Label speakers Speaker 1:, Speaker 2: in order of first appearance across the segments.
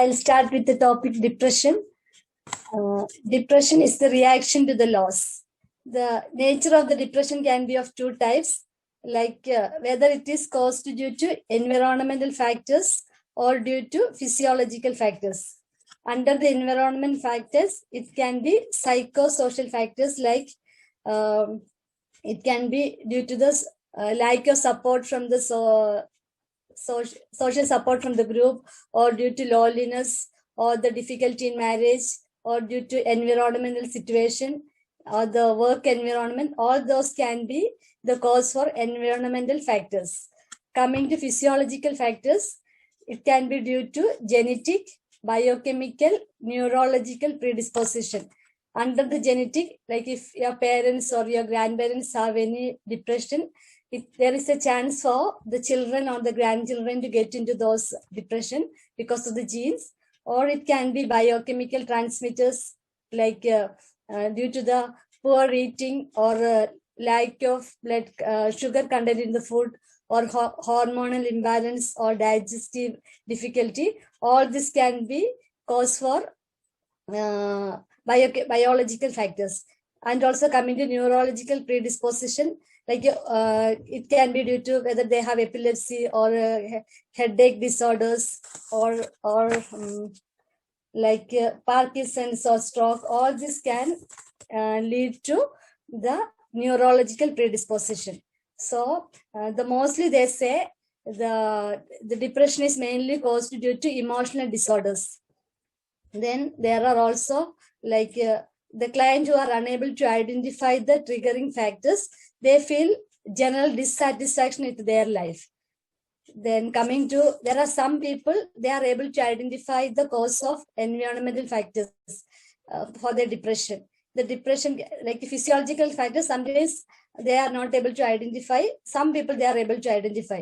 Speaker 1: I'll start with the topic depression. Depression is the reaction to the loss. The nature of the depression can be of two types, like whether it is caused due to environmental factors or due to physiological factors. Under the environment factors, it can be psychosocial factors, like it can be due to the lack of support from the social support from the group, or due to loneliness, or the difficulty in marriage, or due to environmental situation or the work environment. All those can be the cause for environmental factors. Coming to physiological factors, it can be due to genetic, biochemical, neurological predisposition. Under the genetic, like if your parents or your grandparents have any depression, there is a chance for the children or the grandchildren to get into those depression because of the genes. Or it can be biochemical transmitters, like due to the poor eating or lack of blood sugar content in the food, or hormonal imbalance or digestive difficulty. All this can be cause for biological factors. And also coming to neurological predisposition, like it can be due to whether they have epilepsy or headache disorders, or like Parkinson's or stroke. All this can lead to the neurological predisposition. So the mostly they say the depression is mainly caused due to emotional disorders. Then there are also like the client who are unable to identify the triggering factors, they feel general dissatisfaction with their life. Then coming to, there are some people, they are able to identify the cause of environmental factors for their depression. The depression, like physiological factors, sometimes they are not able to identify. Some people, they are able to identify.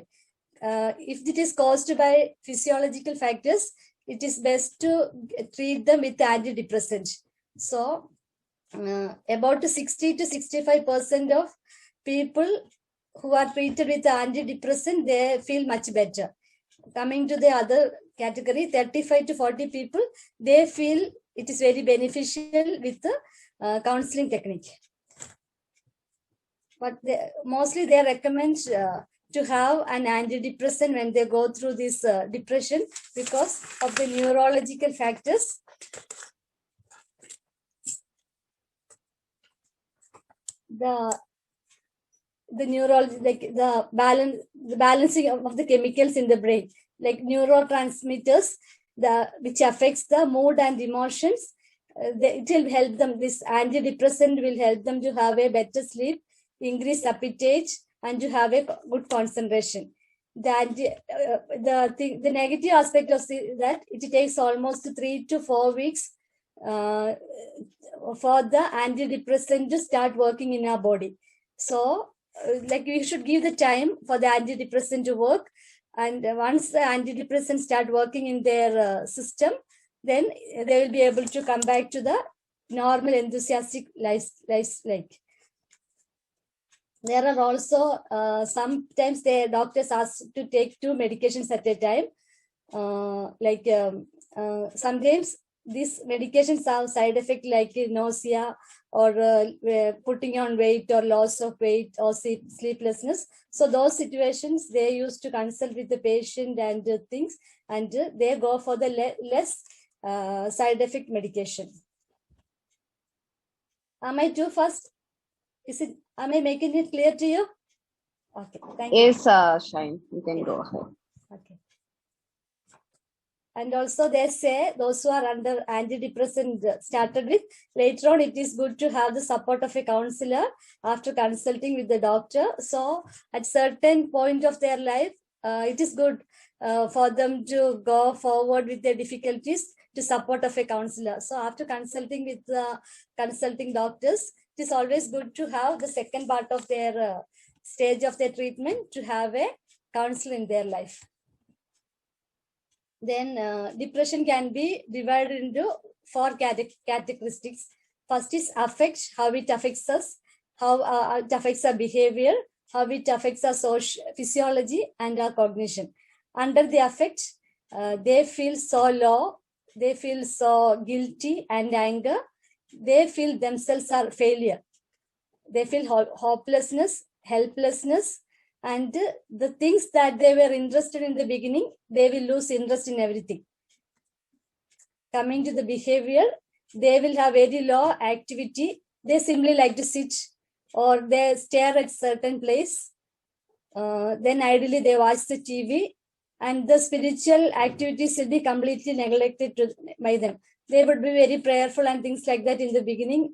Speaker 1: If it is caused by physiological factors, it is best to treat them with antidepressant. So about 60 to 65% of people who are treated with antidepressant, they feel much better. Coming to the other category, 35 to 40 people, they feel it is very beneficial with the counseling technique. But mostly they recommend to have an antidepressant when they go through this depression because of the neurological factors. The neurology, like the balancing of the chemicals in the brain, like neurotransmitters, which affects the mood and emotions. It will help them. This antidepressant will help them to have a better sleep, increase appetite, and to have a good concentration. The negative aspect of that, it takes almost 3 to 4 weeks for the antidepressant to start working in our body. So like we should give the time for the antidepressant to work, and once the antidepressants start working in their system, then they will be able to come back to the normal enthusiastic life. There are also sometimes the doctors ask to take 2 medications at a time. Sometimes these medications have side effect like nausea, or putting on weight, or loss of weight, or sleeplessness. So those situations, they used to consult with the patient and things, and they go for the less side effect medication. Am I too fast? Am I making it clear to you? Okay, thank you.
Speaker 2: Yes, Shine, you can go ahead.
Speaker 1: Okay. And also they say those who are under antidepressant started with, later on it is good to have the support of a counselor after consulting with the doctor. So at certain point of their life, it is good for them to go forward with their difficulties to support of a counselor. So after consulting with the consulting doctors, it is always good to have the second part of their stage of their treatment to have a counselor in their life. Then depression can be divided into 4 characteristics. First is affect, how it affects us, how it affects our behavior, how it affects our physiology and our cognition. Under the affect, they feel so low, they feel so guilty and anger. They feel themselves are failure. They feel hopelessness, helplessness, and the things that they were interested in the beginning, they will lose interest in everything. Coming to the behavior, they will have very low activity. They simply like to sit or they stare at certain place. Then ideally they watch the TV, and the spiritual activities will be completely neglected by them. They would be very prayerful and things like that in the beginning,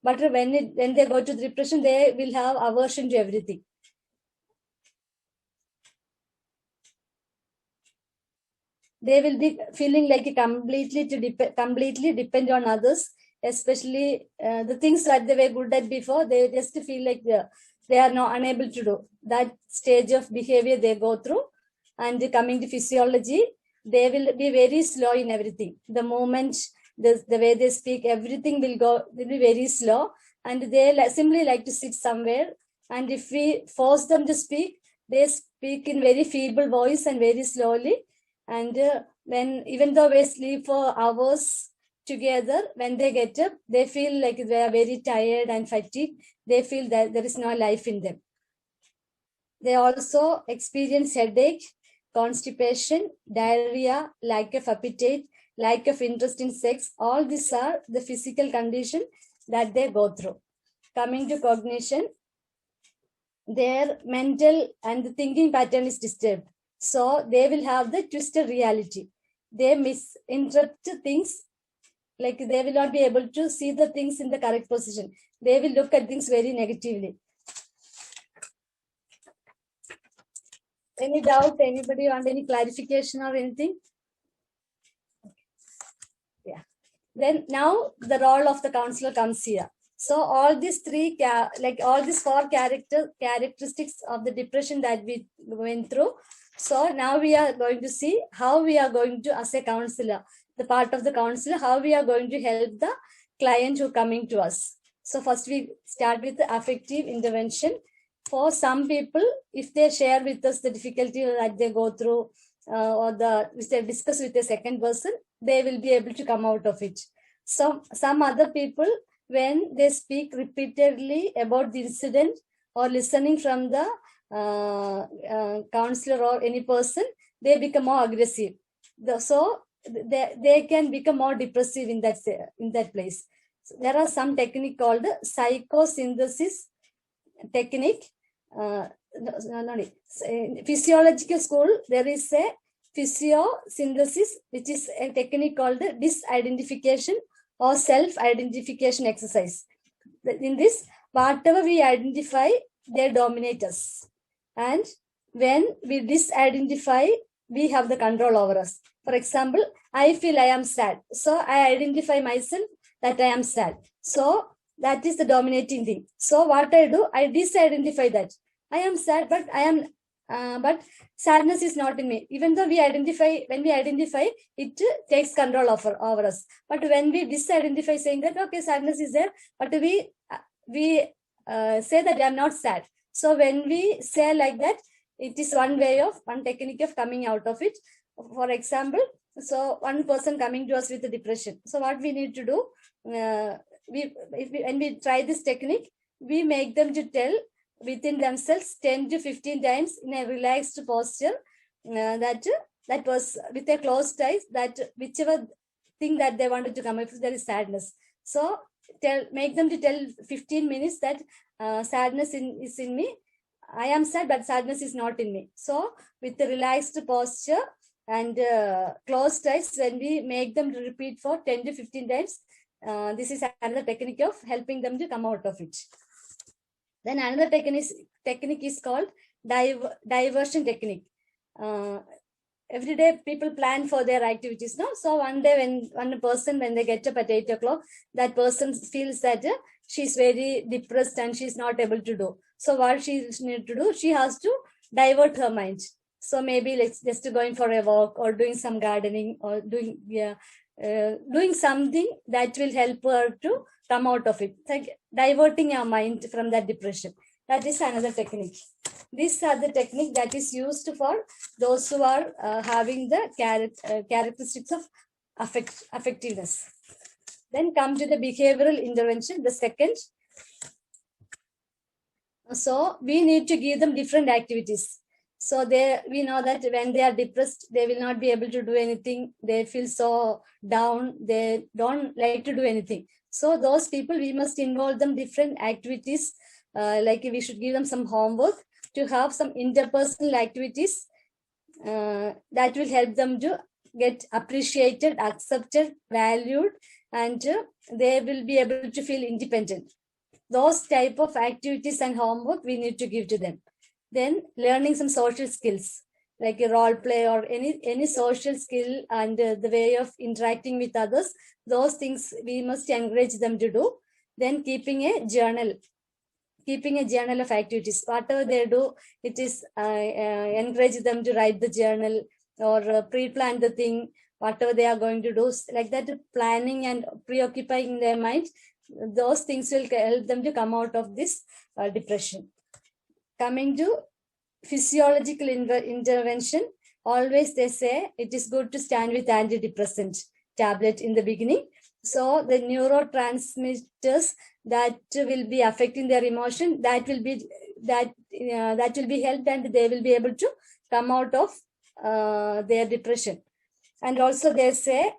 Speaker 1: but when they go to depression, they will have aversion to everything. They will be feeling like completely depend on others, especially the things that they were good at before. They just feel like they are not unable to do that stage of behavior they go through. And coming to physiology, they will be very slow in everything. The moment, the way they speak, everything will be very slow, and they simply like to sit somewhere. And if we force them to speak, they speak in very feeble voice and very slowly. And when, even though we sleep for hours together, when they get up, they feel like they are very tired and fatigued. They feel that there is no life in them. They also experience headache, constipation, diarrhea, lack of appetite, lack of interest in sex. All these are the physical condition that they go through. Coming to cognition, their mental and the thinking pattern is disturbed. So they will have the twisted reality. They misinterpret things, like they will not be able to see the things in the correct position. They will look at things very negatively. Any doubt? Anybody want any clarification or anything? Yeah. Then now the role of the counselor comes here. So all these all these four characteristics of the depression that we went through. So now we are going to see how we are going to, as a counselor, the part of the counselor, how we are going to help the client who coming to us. So first we start with the affective intervention. For some people, if they share with us the difficulty that they go through, or which they discuss with a second person, they will be able to come out of it. So some other people, when they speak repeatedly about the incident or listening from the counselor or any person, they become more aggressive. So they can become more depressive in that place. So there are some technique called psychosynthesis technique. Physiological school, there is a physiosynthesis, which is a technique called disidentification or self-identification exercise. In this, whatever we identify, they dominate us. And when we disidentify, we have the control over us. For example, I feel I am sad. So I identify myself that I am sad. So that is the dominating thing. So what I do, I disidentify that. I am sad, but but sadness is not in me. Even though when we identify, it takes control over us. But when we disidentify, saying that, okay, sadness is there, but we say that I am not sad. So when we say like that, it is one technique of coming out of it. For example, so one person coming to us with a depression. So what we need to do, when we try this technique, we make them to tell within themselves 10 to 15 times in a relaxed posture, that was with a closed eyes, that whichever thing that they wanted to come, if there is sadness. So make them to tell 15 minutes that sadness is in me. I am sad, but sadness is not in me. So with the relaxed posture and closed eyes, when we make them to repeat for 10 to 15 times, this is another technique of helping them to come out of it. Then another technique is called diversion technique. Every day people plan for their activities, no? So one day when they get up at 8 o'clock, that person feels that she's very depressed and she's not able to do. So what she needs to do, she has to divert her mind. So maybe let's just going for a walk or doing some gardening or doing something that will help her to come out of it. It's like diverting your mind from that depression. That is another technique. These are the technique that is used for those who are having the characteristics of effectiveness. Then come to the behavioral intervention, the second. So we need to give them different activities. So we know that when they are depressed, they will not be able to do anything. They feel so down. They don't like to do anything. So those people, we must involve them different activities. Like we should give them some homework to have some interpersonal activities that will help them to get appreciated, accepted, valued, and they will be able to feel independent. Those type of activities and homework we need to give to them. Then learning some social skills like a role play or any social skill and the way of interacting with others. Those things we must encourage them to do. Then keeping a journal of activities. Whatever they do, it is encourage them to write the journal or pre-plan the thing, whatever they are going to do, like that, planning and preoccupying their mind. Those things will help them to come out of this depression. Coming to physiological intervention, always they say it is good to stand with antidepressant tablet in the beginning. So the neurotransmitters that will be affecting their emotion, that will be helped, and they will be able to come out of their depression. And also they say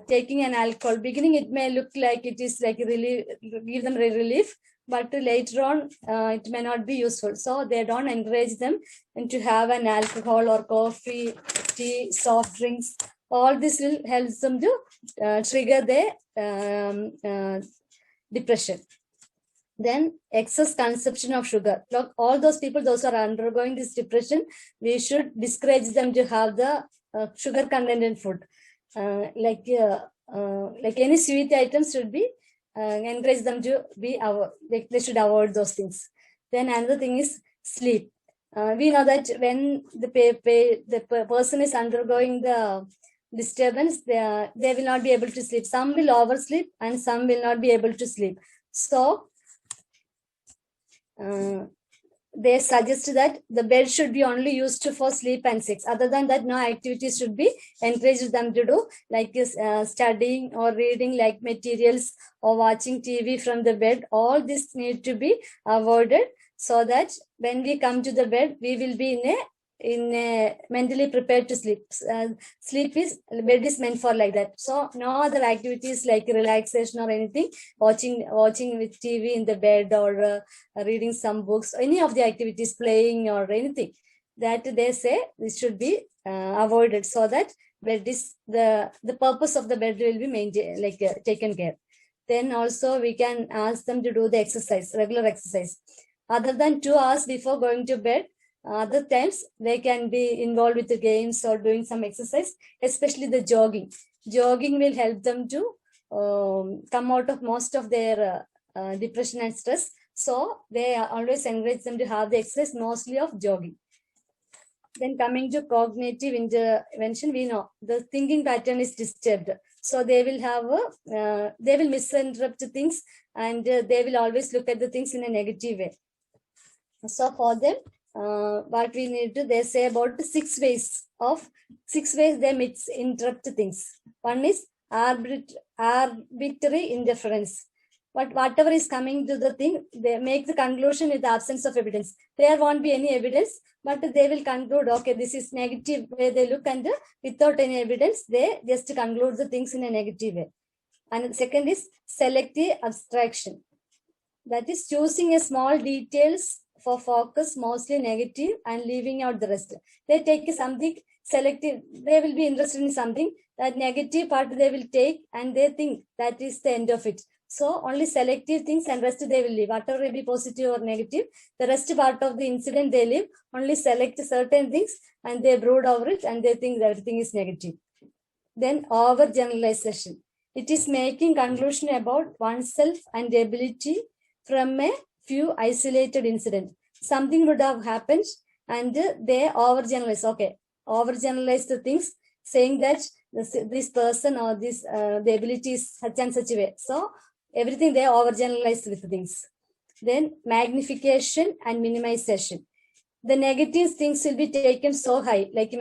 Speaker 1: taking an alcohol, beginning it may look like it is like relief, give them relief, but later on it may not be useful. So they don't encourage them to have an alcohol or coffee, tea, soft drinks. All this will help them to trigger their depression. Then excess consumption of sugar. Look, all those people, those who are undergoing this depression, we should discourage them to have the sugar content in food. Like any sweet items should be encourage them to be they should avoid those things. Then another thing is sleep. We know that when the person is undergoing the disturbance, they will not be able to sleep. Some will oversleep and some will not be able to sleep. So they suggest that the bed should be only used for sleep and sex. Other than that, no activities should be encouraged them to do, like studying or reading like materials or watching TV from the bed. All this need to be avoided, so that when we come to the bed, we will be in a mentally prepared to sleep. Bed is meant for like that. So no other activities like relaxation or anything, watching with TV in the bed, or reading some books, any of the activities, playing or anything, that they say this should be avoided, so that bed is the purpose of the bed will be maintained, like taken care. Then also we can ask them to do the exercise, regular exercise. Other than 2 hours before going to bed, other times they can be involved with the games or doing some exercise, especially the jogging. Jogging will help them to come out of most of their depression and stress. So they always encourage them to have the exercise, mostly of jogging. Then coming to cognitive intervention, we know the thinking pattern is disturbed. So they will have they will misinterpret things, and they will always look at the things in a negative way. So for them, what we need to, they say about 6 ways they misinterpret things. One is arbitrary interference. Whatever is coming to the thing, they make the conclusion in the absence of evidence. There won't be any evidence, but they will conclude, okay, this is negative way they look, and without any evidence, they just conclude the things in a negative way. And the second is selective abstraction. That is choosing a small details for focus, mostly negative, and leaving out the rest. They take something selective. They will be interested in something, that negative part they will take, and they think that is the end of it. So only selective things, and rest they will leave. Whatever may be positive or negative, the rest part of the incident they leave. Only select certain things, and they brood over it, and they think that everything is negative. Then overgeneralization. It is making conclusion about oneself and ability from a few isolated incidents. Something would have happened, and they overgeneralize. Okay, overgeneralize the things, saying that this person or this the ability is such and such a way. So everything they overgeneralize with things. Then magnification and minimization. The negative things will be taken so high, like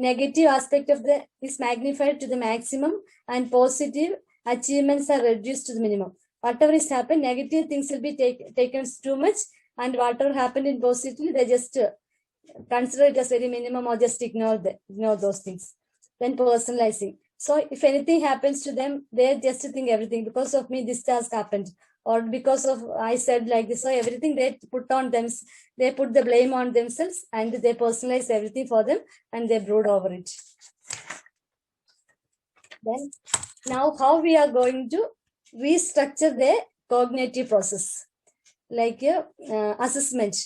Speaker 1: negative aspect of the is magnified to the maximum and positive achievements are reduced to the minimum. Whatever is happened, negative things will be taken too much, and whatever happened in positive, they just consider it as very minimum or just ignore those things. Then personalizing. So if anything happens to them, they just think everything because of me, this has happened, or because of I said like this. So everything they put on them, they put the blame on themselves and they personalize everything for them and they brood over it. Then now how we are going to restructure the cognitive process, like assessment,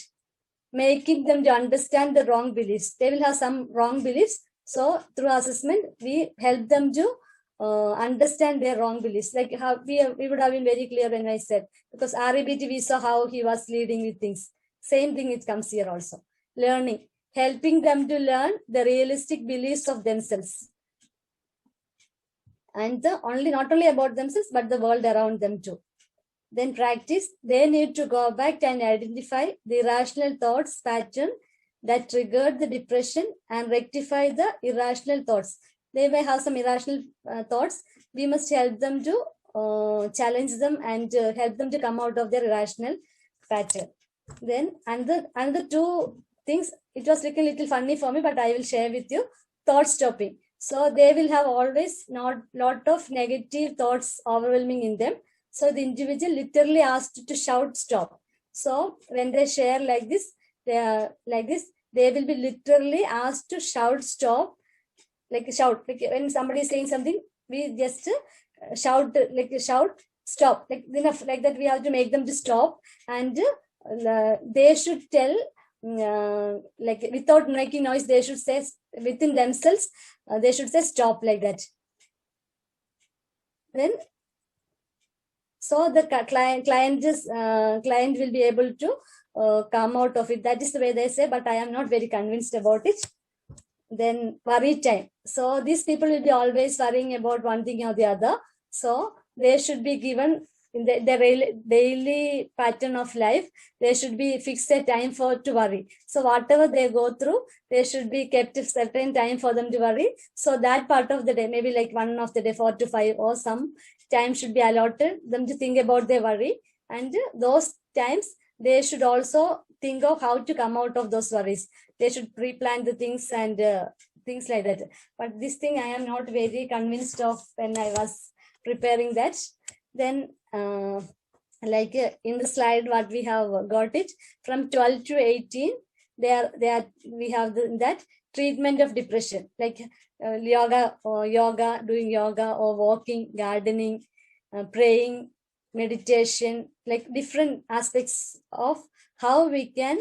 Speaker 1: making them to understand the wrong beliefs. They will have some wrong beliefs. So through assessment, we help them to understand their wrong beliefs. Like how we would have been very clear when I said, because RABT, we saw how he was leading with things. Same thing, it comes here also. Learning, helping them to learn the realistic beliefs of themselves. And not only about themselves, but the world around them too. Then practice, they need to go back and identify the irrational thoughts pattern that triggered the depression and rectify the irrational thoughts. They may have some irrational thoughts. We must help them to challenge them and help them to come out of their irrational pattern. Then another two things, it was looking a little funny for me, but I will share with you. Thought stopping. So they will have always not lot of negative thoughts overwhelming in them. So the individual literally asked to shout stop. So when they share like this, they will be literally asked to shout stop, like shout. Like when somebody is saying something, we just shout stop. Like enough, like that we have to make them to stop, and they should tell like without making noise. They should say within themselves. They should say stop, like that. Then. So the client will be able to come out of it. That is the way they say, but I am not very convinced about it. Then worry time. So these people will be always worrying about one thing or the other. So they should be given in the daily pattern of life. They should be fixed a time to worry. So whatever they go through, they should be kept a certain time for them to worry. So that part of the day, maybe like 1 of the day, 4 to 5 or some time should be allotted them to think about their worry. And those times, they should also think of how to come out of those worries. They should pre-plan the things and things like that. But this thing I am not very convinced of when I was preparing that. Then like in the slide what we have got it from 12 to 18, we have that treatment of depression, like yoga, doing yoga or walking, gardening, praying, meditation, like different aspects of how we can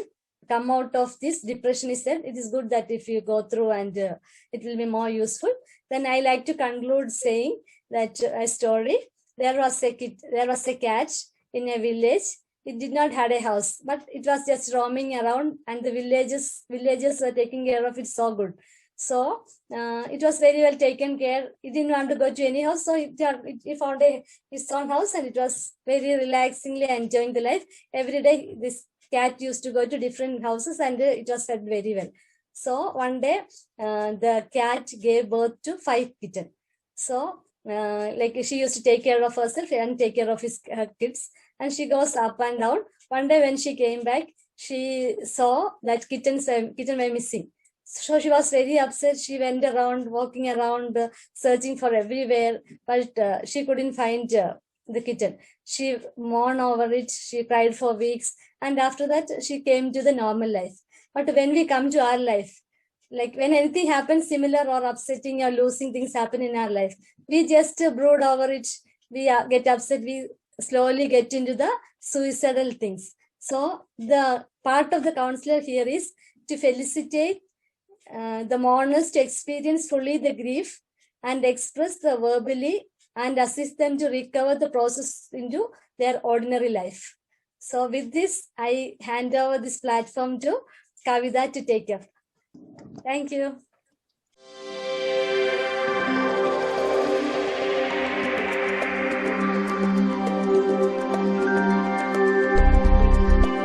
Speaker 1: come out of this depression is said. It is good that if you go through and it will be more useful. Then I like to conclude saying that a story. There was a cat in a village. It did not have a house, but it was just roaming around, and the villagers were taking care of it so good. So it was very well taken care. It didn't want to go to any house, so it found his own house, and it was very relaxingly enjoying the life. Every day, this cat used to go to different houses, and it was fed very well. So one day, the cat gave birth to 5 kittens. So like she used to take care of herself and take care of her kids, and she goes up and down. One day when she came back, she saw that kitten were missing. So she was very upset. She went around, walking around, searching for everywhere, but she couldn't find the kitten. She mourned over it. She cried for weeks, and after that she came to the normal life. But when we come to our life, like when anything happens similar or upsetting or losing things happen in our life, we just brood over it. We get upset. We slowly get into the suicidal things. So the part of the counselor here is to felicitate the mourners to experience fully the grief and express the verbally and assist them to recover the process into their ordinary life. So with this, I hand over this platform to Kavita to take care. Thank you.